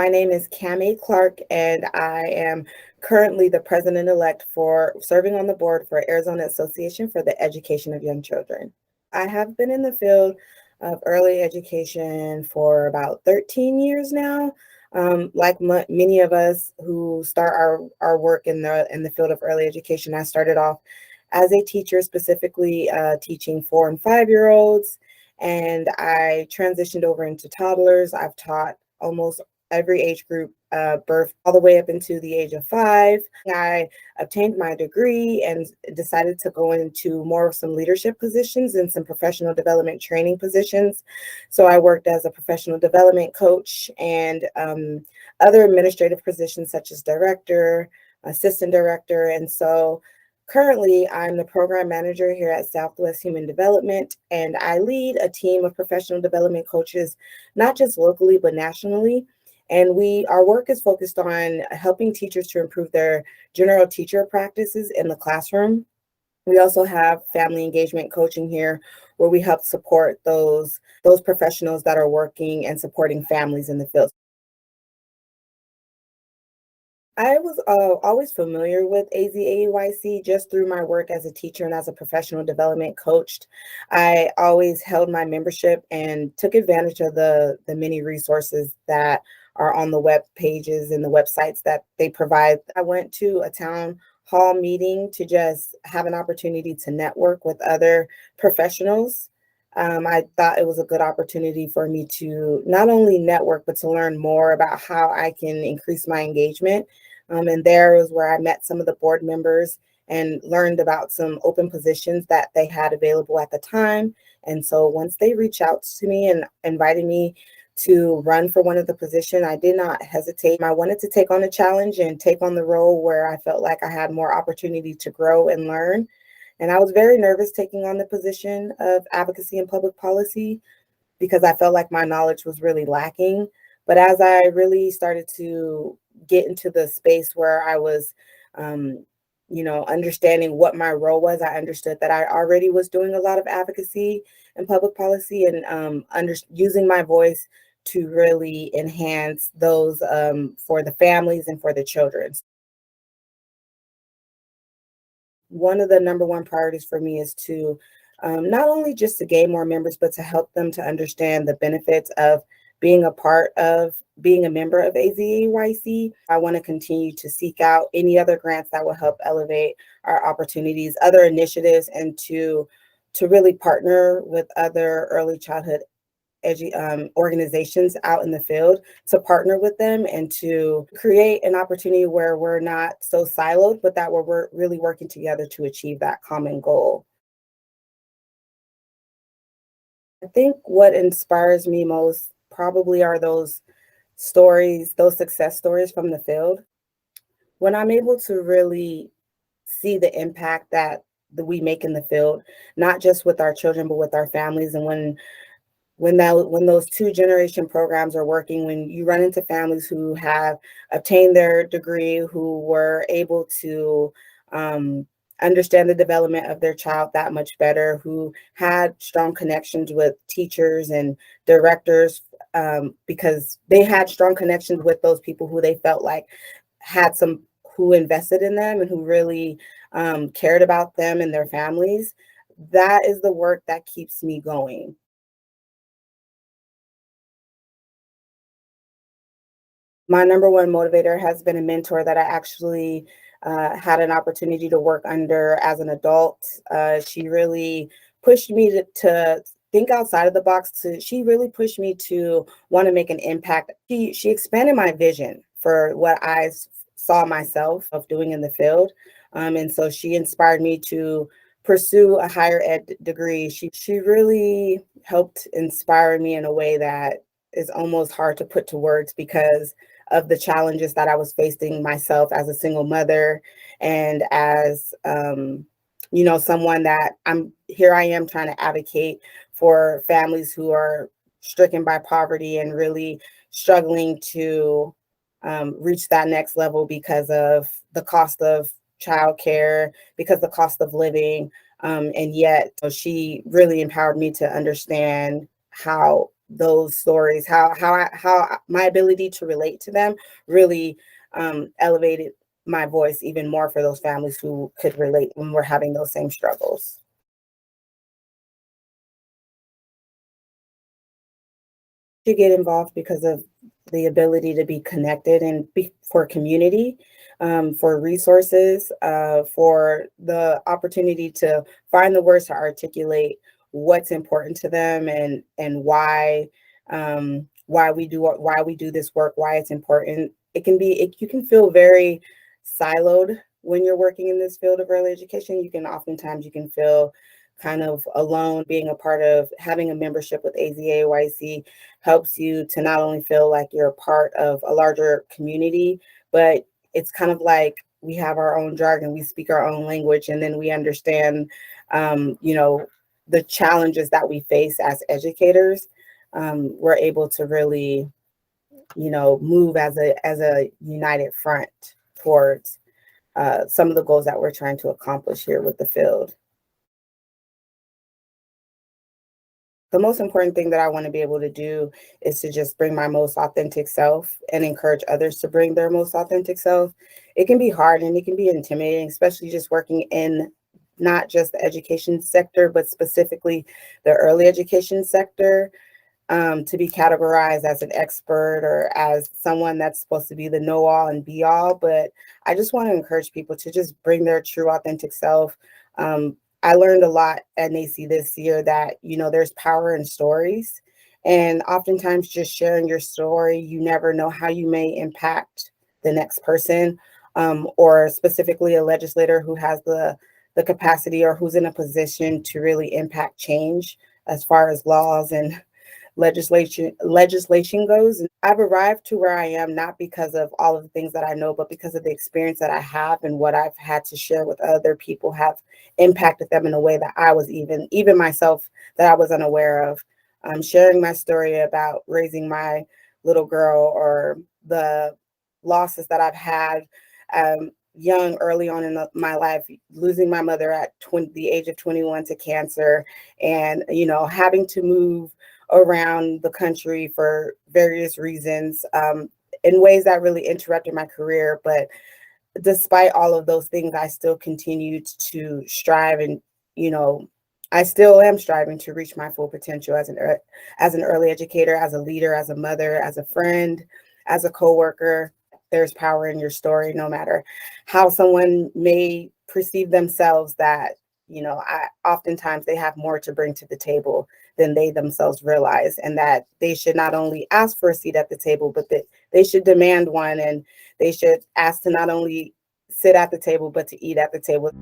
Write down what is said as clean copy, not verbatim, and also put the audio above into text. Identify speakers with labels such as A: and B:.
A: My name is Kamaie Clark, and I am currently the president-elect for serving on the board for Arizona Association for the Education of Young Children. I have been in the field of early education for about 13 years now. Many of us who start our work in the field of early education, I started off as a teacher, specifically teaching 4 and 5-year-olds, and I transitioned over into toddlers. I've taught almost every age group, birth all the way up into the age of 5. I obtained my degree and decided to go into more of some leadership positions and some professional development training positions. So I worked as a professional development coach and other administrative positions such as director, assistant director. And so currently, I'm the program manager here at Southwest Human Development, and I lead a team of professional development coaches, not just locally, but nationally. And our work is focused on helping teachers to improve their general teacher practices in the classroom. We also have family engagement coaching here, where we help support those professionals that are working and supporting families in the field. I was always familiar with AzAEYC just through my work as a teacher and as a professional development coach. I always held my membership and took advantage of the many resources that are on the web pages and the websites that they provide. I went to a town hall meeting to just have an opportunity to network with other professionals. I thought it was a good opportunity for me to not only network, but to learn more about how I can increase my engagement. And there was where I met some of the board members and learned about some open positions that they had available at the time. And so once they reached out to me and invited me to run for one of the positions, I did not hesitate. I wanted to take on a challenge and take on the role where I felt like I had more opportunity to grow and learn. And I was very nervous taking on the position of advocacy and public policy because I felt like my knowledge was really lacking. But as I really started to get into the space where I was, understanding what my role was, I understood that I already was doing a lot of advocacy and public policy and using my voice to really enhance those for the families and for the children. One of the number one priorities for me is to not only just to gain more members, but to help them to understand the benefits of being a part of being a member of AzAEYC. I want to continue to seek out any other grants that will help elevate our opportunities, other initiatives, and to really partner with other early childhood organizations out in the field, to partner with them and to create an opportunity where we're not so siloed, but that we're really working together to achieve that common goal. I think what inspires me most probably are those stories, those success stories from the field. When I'm able to really see the impact that we make in the field, not just with our children, but with our families. And when those 2 generation programs are working, when you run into families who have obtained their degree, who were able to understand the development of their child that much better, who had strong connections with teachers and directors, because they had strong connections with those people who they felt like had some who invested in them and who really cared about them and their families. That is the work that keeps me going. My number one motivator has been a mentor that I actually had an opportunity to work under as an adult. She really pushed me to think outside of the box. She really pushed me to want to make an impact. She expanded my vision for what saw myself of doing in the field. And so she inspired me to pursue a higher ed degree. She really helped inspire me in a way that is almost hard to put to words because of the challenges that I was facing myself as a single mother and as someone that I am trying to advocate for families who are stricken by poverty and really struggling to reach that next level because of the cost of childcare, because the cost of living. And yet she really empowered me to understand how those stories, how my ability to relate to them really elevated my voice even more for those families who could relate when we're having those same struggles. To get involved because of the ability to be connected and for community, for resources, for the opportunity to find the words to articulate what's important to them and why we do this work, why it's important. You can feel very siloed when you're working in this field of early education. You can feel kind of alone. Being a part of having a membership with AzAEYC helps you to not only feel like you're a part of a larger community, but it's kind of like we have our own jargon, we speak our own language, and then we understand, you know, the challenges that we face as educators. We're able to really, you know, move as a united front towards some of the goals that we're trying to accomplish here with the field. The most important thing that I want to be able to do is to just bring my most authentic self and encourage others to bring their most authentic self. It can be hard and it can be intimidating, especially just working in not just the education sector, but specifically the early education sector, to be categorized as an expert or as someone that's supposed to be the know all and be all. But I just want to encourage people to just bring their true authentic self. I learned a lot at NACY this year that, you know, there's power in stories. And oftentimes just sharing your story, you never know how you may impact the next person, or specifically a legislator who has the capacity or who's in a position to really impact change as far as laws and legislation goes. And I've arrived to where I am not because of all of the things that I know, but because of the experience that I have and what I've had to share with other people have impacted them in a way that I was even myself, that I was unaware of. Sharing my story about raising my little girl, or the losses that I've had young, early on in my life, losing my mother at the age of 21 to cancer, and, you know, having to move around the country for various reasons, in ways that really interrupted my career. But despite all of those things, I still continued to strive, and, you know, I still am striving to reach my full potential as an early educator, as a leader, as a mother, as a friend, as a coworker. There's power in your story, no matter how someone may perceive themselves. That, you know, oftentimes they have more to bring to the table than they themselves realize, and that they should not only ask for a seat at the table, but that they should demand one, and they should ask to not only sit at the table, but to eat at the table.